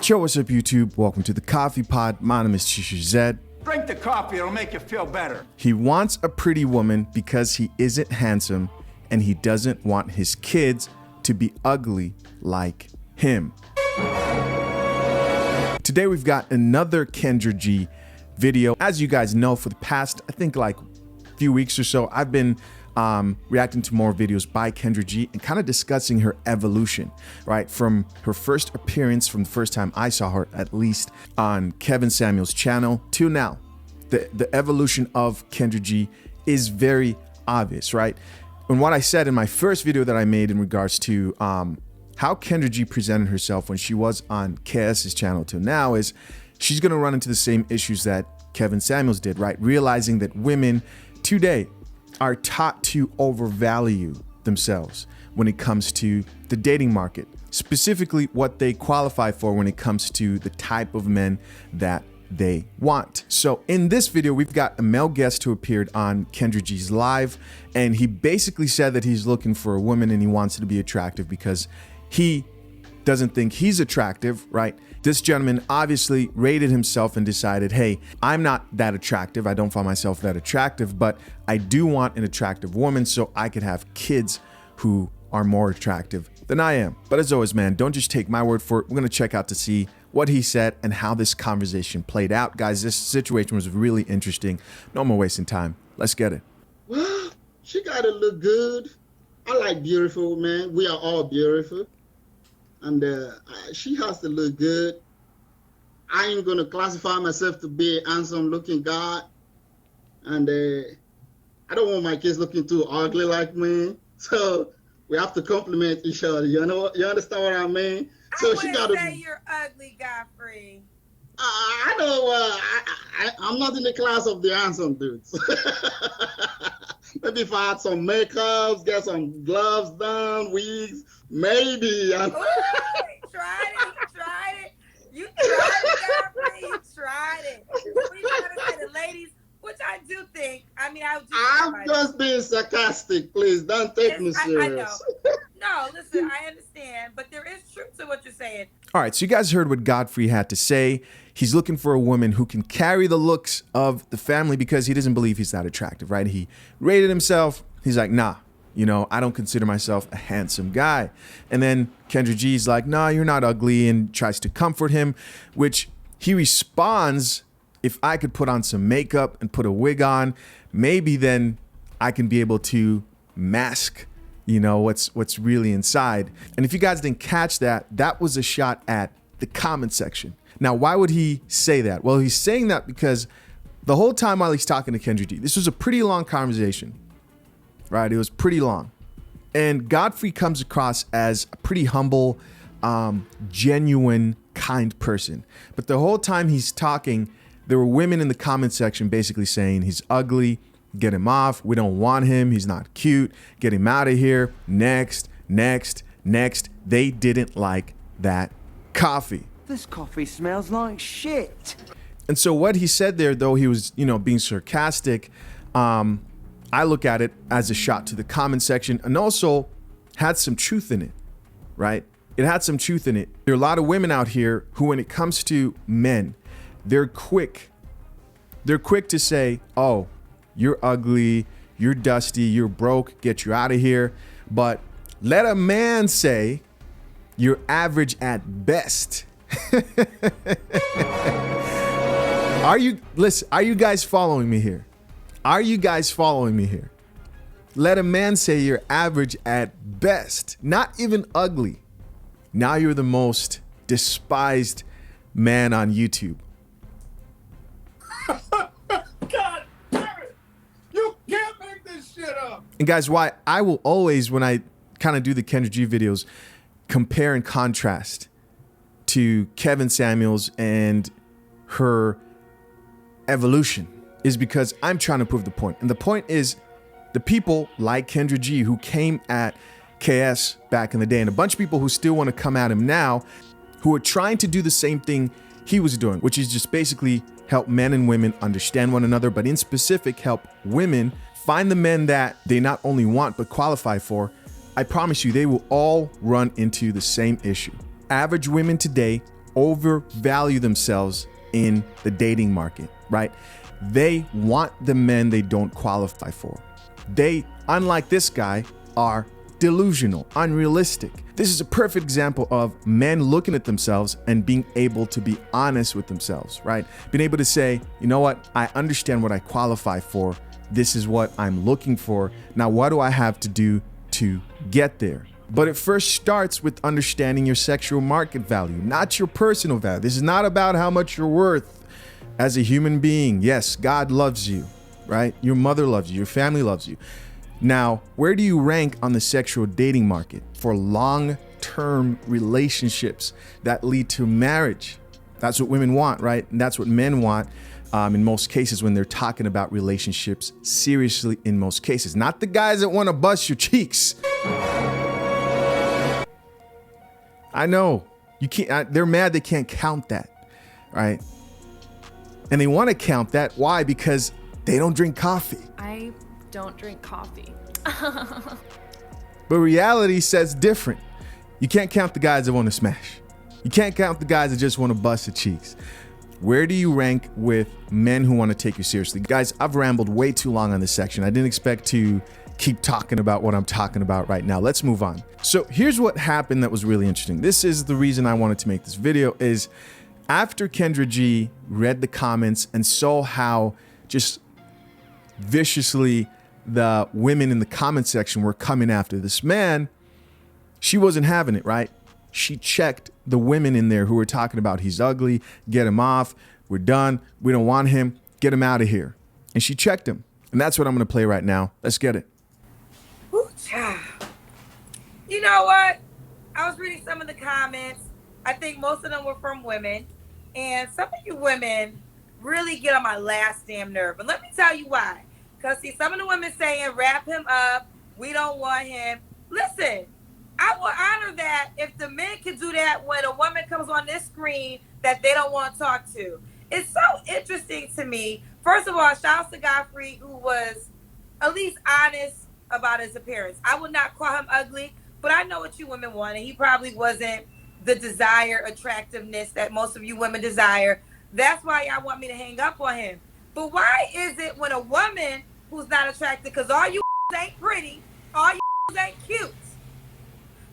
Yo, what's up, YouTube? Welcome to the Coffee Pod. My name is Chishu Zed. Drink the coffee, it'll make you feel better. He wants a pretty woman because he isn't handsome, and he doesn't want his kids to be ugly like him. Today we've got another Kendra G video. As you guys know, for the past, I think like few weeks or so, I've been reacting to more videos by Kendra G and kind of discussing her evolution, right? From her first appearance, from the first time I saw her, at least on Kevin Samuels' channel, to now. The evolution of Kendra G is very obvious, right? And what I said in my first video that I made in regards to how Kendra G presented herself when she was on KS's channel to now is she's gonna run into the same issues that Kevin Samuels did, right? Realizing that women today are taught to overvalue themselves when it comes to the dating market, specifically what they qualify for when it comes to the type of men that they want. So in this video, we've got a male guest who appeared on Kendra G's live, and he basically said that he's looking for a woman and he wants her to be attractive because he doesn't think he's attractive, right? This gentleman obviously rated himself and decided, hey, I'm not that attractive. I don't find myself that attractive, but I do want an attractive woman so I could have kids who are more attractive than I am. But as always, man, don't just take my word for it. We're gonna check out to see what he said and how this conversation played out. Guys, this situation was really interesting. No more wasting time. Let's get it. Well, she gotta look good. I like beautiful, man. We are all beautiful. And she has to look good. I ain't gonna classify myself to be a handsome looking guy. And I don't want my kids looking too ugly like me. So we have to compliment each other. You know, you understand what I mean? So she gotta say you're ugly, Godfrey. I know. I'm not in the class of the handsome dudes. Maybe if I had some makeups, get some gloves done, wigs, maybe. Ooh, you tried it. You tried it, Godfrey. You tried it. We gotta say the ladies, which I do think. I mean, I'm just being sarcastic. Please don't take me serious. I know. No, listen, I understand, but there is truth to what you're saying. All right, so you guys heard what Godfrey had to say. He's looking for a woman who can carry the looks of the family because he doesn't believe he's that attractive, right? He rated himself. He's like, nah, you know, I don't consider myself a handsome guy. And then Kendra G's like, nah, you're not ugly, and tries to comfort him, which he responds, if I could put on some makeup and put a wig on, maybe then I can be able to mask, you know, what's really inside. And if you guys didn't catch that, that was a shot at the comment section. Now, why would he say that? Well, he's saying that because the whole time while he's talking to Kendra G, this was a pretty long conversation, right? It was pretty long. And Godfrey comes across as a pretty humble, genuine, kind person. But the whole time he's talking, there were women in the comment section basically saying he's ugly, get him off, we don't want him, he's not cute, get him out of here, next, next, next. They didn't like that coffee. This coffee smells like shit. And so what he said there, though he was, you know, being sarcastic, I look at it as a shot to the comment section and also had some truth in it, right? It had some truth in it. There are a lot of women out here who, when it comes to men, they're quick to say, oh, you're ugly, you're dusty, you're broke, get you out of here. But let a man say you're average at best. Are you guys following me here? Are you guys following me here? Let a man say you're average at best, not even ugly. Now you're the most despised man on YouTube. God damn it! You can't make this shit up! And guys, why I will always, when I kind of do the Kendra G videos, compare and contrast to Kevin Samuels and her evolution is because I'm trying to prove the point. And the point is the people like Kendra G who came at KS back in the day, and a bunch of people who still want to come at him now, who are trying to do the same thing he was doing, which is just basically help men and women understand one another, but in specific, help women find the men that they not only want, but qualify for. I promise you, they will all run into the same issue. Average women today overvalue themselves in the dating market, right? They want the men they don't qualify for. They, unlike this guy, are delusional, unrealistic. This is a perfect example of men looking at themselves and being able to be honest with themselves, right? Being able to say, you know what? I understand what I qualify for. This is what I'm looking for. Now, what do I have to do to get there? But it first starts with understanding your sexual market value, not your personal value. This is not about how much you're worth as a human being. Yes, God loves you, right? Your mother loves you. Your family loves you. Now, where do you rank on the sexual dating market for long-term relationships that lead to marriage? That's what women want, right? And that's what men want in most cases when they're talking about relationships seriously in most cases. Not the guys that want to bust your cheeks. I know. You can't. They're mad they can't count that, right? And they want to count that. Why? Because they don't drink coffee. I don't drink coffee. But reality says different. You can't count the guys that want to smash. You can't count the guys that just want to bust the cheeks. Where do you rank with men who want to take you seriously? Guys, I've rambled way too long on this section. I didn't expect to keep talking about what I'm talking about right now. Let's move on. So here's what happened that was really interesting. This is the reason I wanted to make this video is after Kendra G read the comments and saw how just viciously the women in the comment section were coming after this man, she wasn't having it, right? She checked the women in there who were talking about he's ugly, get him off, we're done, we don't want him, get him out of here. And she checked him. And that's what I'm gonna play right now. Let's get it. Ooh, child. You know what? I was reading some of the comments. I think most of them were from women. And some of you women really get on my last damn nerve. And let me tell you why. Because see, some of the women saying, wrap him up, we don't want him. Listen, I will honor that if the men can do that when a woman comes on this screen that they don't want to talk to. It's so interesting to me. First of all, shout out to Godfrey, who was at least honest about his appearance. I would not call him ugly, but I know what you women want, and he probably wasn't the desired attractiveness that most of you women desire. That's why y'all want me to hang up on him. But why is it when a woman who's not attractive, because all you ain't pretty, all you ain't cute.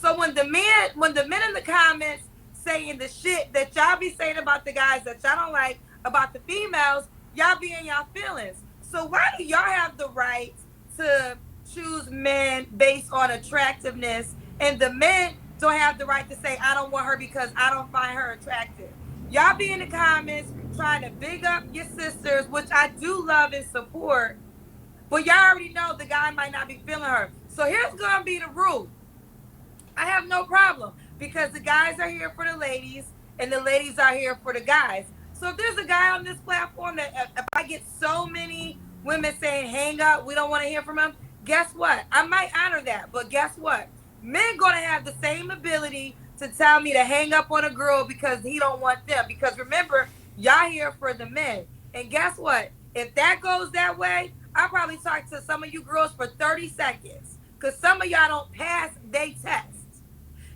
So when the men in the comments saying the shit that y'all be saying about the guys that y'all don't like, about the females, y'all be in y'all feelings. So why do y'all have the right to choose men based on attractiveness, and the men don't have the right to say, I don't want her because I don't find her attractive? Y'all be in the comments trying to big up your sisters, which I do love and support, but y'all already know the guy might not be feeling her. So here's gonna be the rule. I have no problem because the guys are here for the ladies and the ladies are here for the guys. So if there's a guy on this platform that if I get so many women saying, hang up, we don't want to hear from him, guess what? I might honor that, but guess what? Men gonna have the same ability to tell me to hang up on a girl because he don't want them. Because remember, y'all here for the men. And guess what? If that goes that way, I'll probably talk to some of you girls for 30 seconds because some of y'all don't pass they test.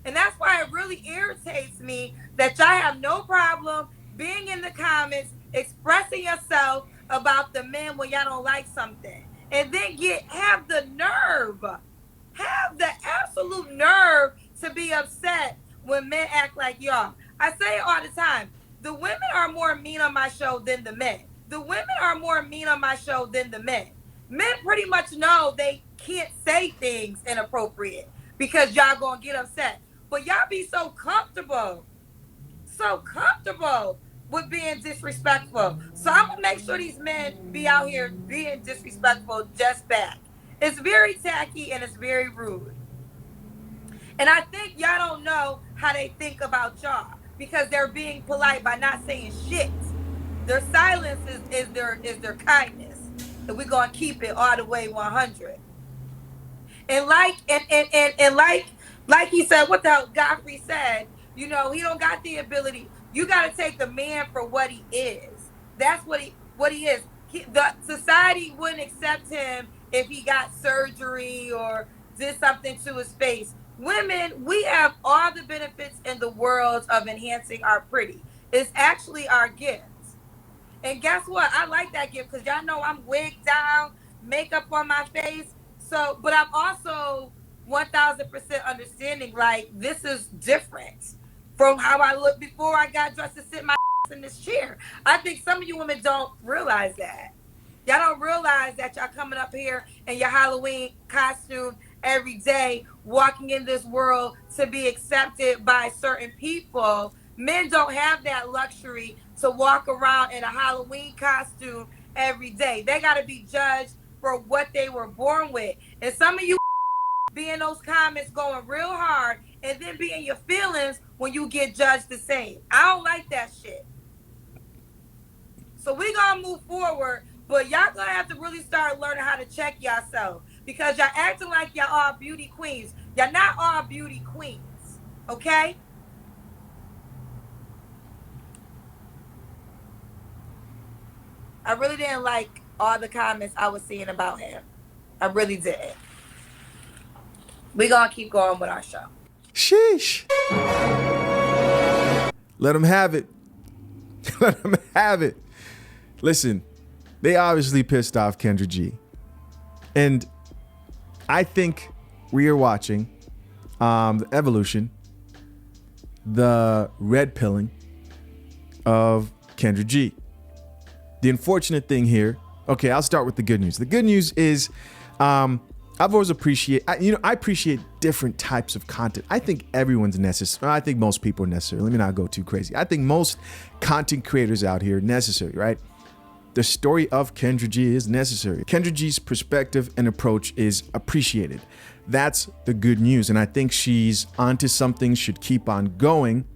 And that's why it really irritates me that y'all have no problem being in the comments, expressing yourself about the men when y'all don't like something. And then have the absolute nerve to be upset when men act like y'all. I say it all the time. The women are more mean on my show than the men. The women are more mean on my show than the men. Men pretty much know they can't say things inappropriate because y'all gonna get upset. But y'all be so comfortable with being disrespectful. So I'm gonna make sure these men be out here being disrespectful just back. It's very tacky and it's very rude. And I think y'all don't know how they think about y'all because they're being polite by not saying shit. Their silence is their kindness. And we're gonna keep it all the way 100. And like he said, what the hell Godfrey said, you know, he don't got the ability. You got to take the man for what he is. That's what he is. The society wouldn't accept him if he got surgery or did something to his face. women, we have all the benefits in the world of enhancing our pretty. It's actually our gift. And guess what? I like that gift because y'all know I'm wigged down, makeup on my face. So, but I'm also 1000% understanding, like, this is different from how I looked before I got dressed to sit my ass in this chair. I think some of you women don't realize that. Y'all don't realize that y'all coming up here in your Halloween costume every day, walking in this world to be accepted by certain people. Men don't have that luxury to walk around in a Halloween costume every day. They got to be judged for what they were born with. And some of you be in those comments going real hard and then be in your feelings when you get judged the same. I don't like that shit. So we gonna move forward, but y'all gonna have to really start learning how to check yourself because y'all acting like y'all all beauty queens. Y'all not all beauty queens, okay? I really didn't like all the comments I was seeing about him. I really didn't. We gonna keep going with our show. Sheesh. Let them have it. Let them have it. Listen, they obviously pissed off Kendra G. And I think we are watching the evolution, the red pilling of Kendra G. The unfortunate thing here, okay, I'll start with the good news. The good news is I've always I appreciate different types of content. I think everyone's necessary. I think most people are necessary. Let me not go too crazy. I think most content creators out here are necessary, right? The story of Kendra G is necessary. Kendra G's perspective and approach is appreciated. That's the good news. And I think she's onto something, should keep on going,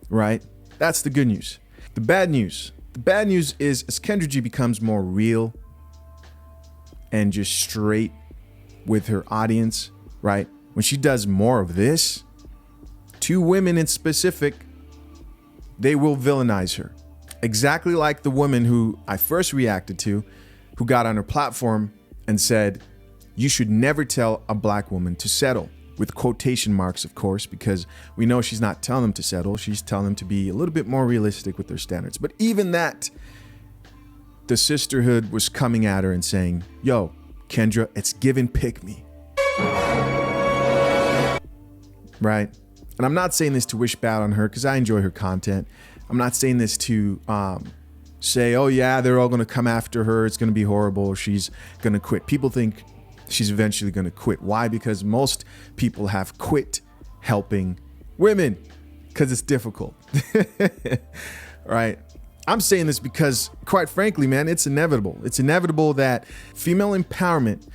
right? That's the good news. The bad news is as Kendra G becomes more real and just straight with her audience, right? When she does more of this, two women in specific, they will villainize her. Exactly like the woman who I first reacted to, who got on her platform and said, you should never tell a black woman to settle, with quotation marks, of course, because we know she's not telling them to settle. She's telling them to be a little bit more realistic with their standards. But even that, the sisterhood was coming at her and saying, yo, Kendra, it's give and pick me. Right? And I'm not saying this to wish bad on her because I enjoy her content. I'm not saying this to say, oh yeah, they're all going to come after her. It's going to be horrible. She's going to quit. People think she's eventually going to quit. Why? Because most people have quit helping women because it's difficult. Right? I'm saying this because, quite frankly, man, it's inevitable. It's inevitable that female empowerment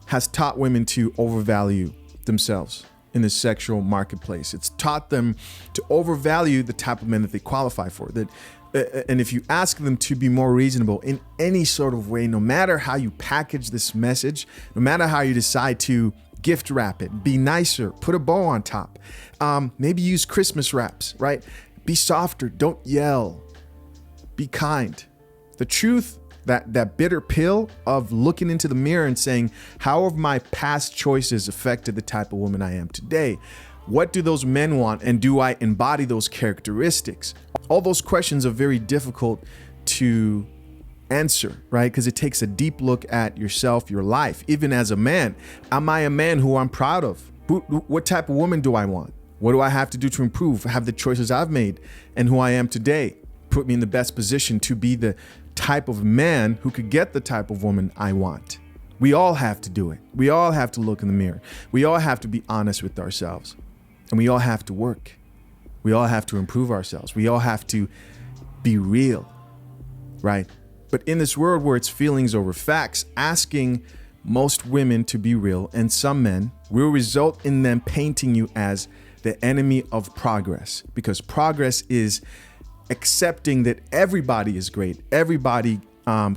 has taught women to overvalue themselves in the sexual marketplace. It's taught them to overvalue the type of men that they qualify for. And if you ask them to be more reasonable in any sort of way, no matter how you package this message, no matter how you decide to gift wrap it, be nicer, put a bow on top, maybe use Christmas wraps, right? Be softer, don't yell. Be kind. The truth, that bitter pill of looking into the mirror and saying, how have my past choices affected the type of woman I am today? What do those men want? And do I embody those characteristics? All those questions are very difficult to answer, right? Because it takes a deep look at yourself, your life. Even as a man, am I a man who I'm proud of? What type of woman do I want? What do I have to do to improve? Have the choices I've made and who I am today put me in the best position to be the type of man who could get the type of woman I want? We all have to do it. We all have to look in the mirror. We all have to be honest with ourselves. And we all have to work. We all have to improve ourselves. We all have to be real, right? But in this world where it's feelings over facts, asking most women to be real and some men will result in them painting you as the enemy of progress, because progress is accepting that everybody is great. Everybody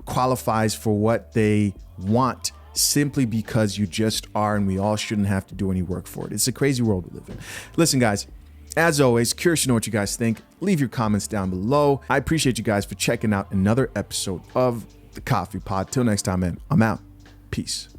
qualifies for what they want simply because you just are, and we all shouldn't have to do any work for it. It's a crazy world we live in. Listen, guys, as always, curious to know what you guys think. Leave your comments down below. I appreciate you guys for checking out another episode of The Coffee Pod. Till next time, man, I'm out. Peace.